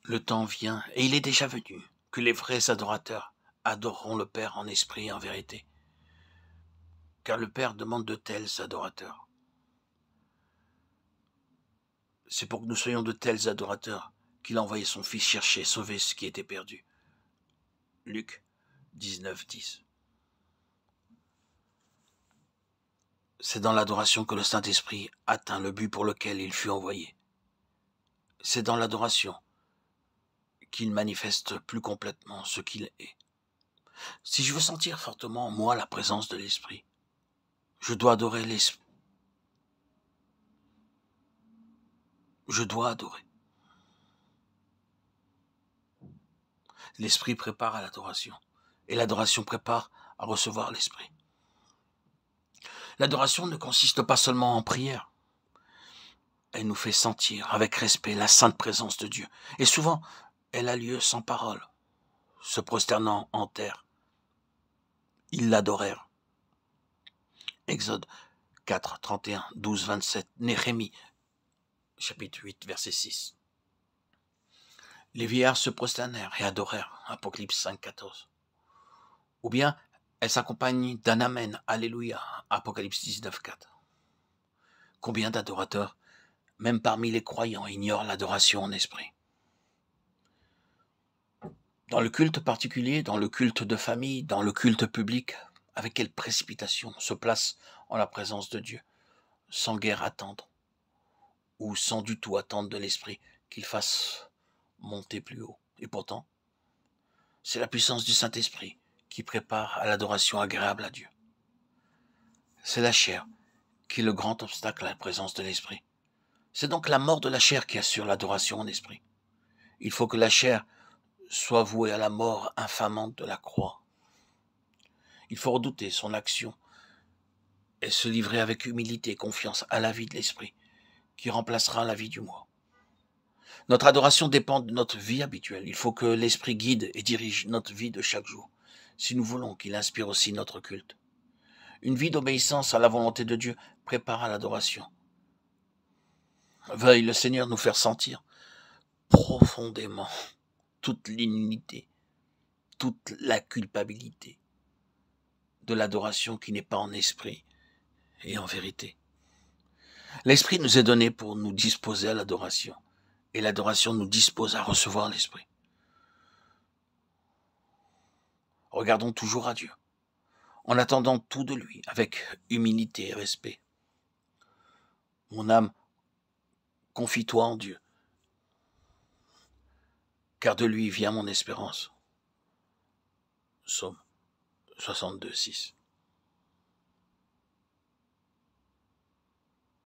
Le temps vient, et il est déjà venu, que les vrais adorateurs adoreront le Père en esprit et en vérité. Car le Père demande de tels adorateurs. C'est pour que nous soyons de tels adorateurs qu'il a envoyé son Fils chercher, sauver ce qui était perdu. Luc 19, 10. C'est dans l'adoration que le Saint-Esprit atteint le but pour lequel il fut envoyé. C'est dans l'adoration qu'il manifeste plus complètement ce qu'il est. Si je veux sentir fortement en moi la présence de l'Esprit, je dois adorer l'Esprit. Je dois adorer. L'Esprit prépare à l'adoration, et l'adoration prépare à recevoir l'Esprit. L'adoration ne consiste pas seulement en prière. Elle nous fait sentir avec respect la sainte présence de Dieu. Et souvent, elle a lieu sans parole, se prosternant en terre. Ils l'adorèrent. Exode 4, 31, 12, 27, Néhémie, chapitre 8, verset 6. Les vieillards se prosternèrent et adorèrent, Apocalypse 5, 14. Ou bien, elle s'accompagne d'un Amen, Alléluia, Apocalypse 19, 4. Combien d'adorateurs, même parmi les croyants, ignorent l'adoration en esprit? Dans le culte particulier, dans le culte de famille, dans le culte public, avec quelle précipitation on se place en la présence de Dieu, sans guère attendre, ou sans du tout attendre de l'Esprit qu'il fasse monter plus haut. Et pourtant, c'est la puissance du Saint-Esprit qui prépare à l'adoration agréable à Dieu. C'est la chair qui est le grand obstacle à la présence de l'Esprit. C'est donc la mort de la chair qui assure l'adoration en esprit. Il faut que la chair soit vouée à la mort infamante de la croix. Il faut redouter son action et se livrer avec humilité et confiance à la vie de l'esprit, qui remplacera la vie du moi. Notre adoration dépend de notre vie habituelle. Il faut que l'esprit guide et dirige notre vie de chaque jour, si nous voulons qu'il inspire aussi notre culte. Une vie d'obéissance à la volonté de Dieu prépare à l'adoration. Veuille le Seigneur nous faire sentir profondément toute l'inunité, toute la culpabilité de l'adoration qui n'est pas en esprit et en vérité. L'esprit nous est donné pour nous disposer à l'adoration, et l'adoration nous dispose à recevoir l'esprit. Regardons toujours à Dieu, en attendant tout de lui, avec humilité et respect. Mon âme, confie-toi en Dieu, car de lui vient mon espérance. Psaume 62, 6.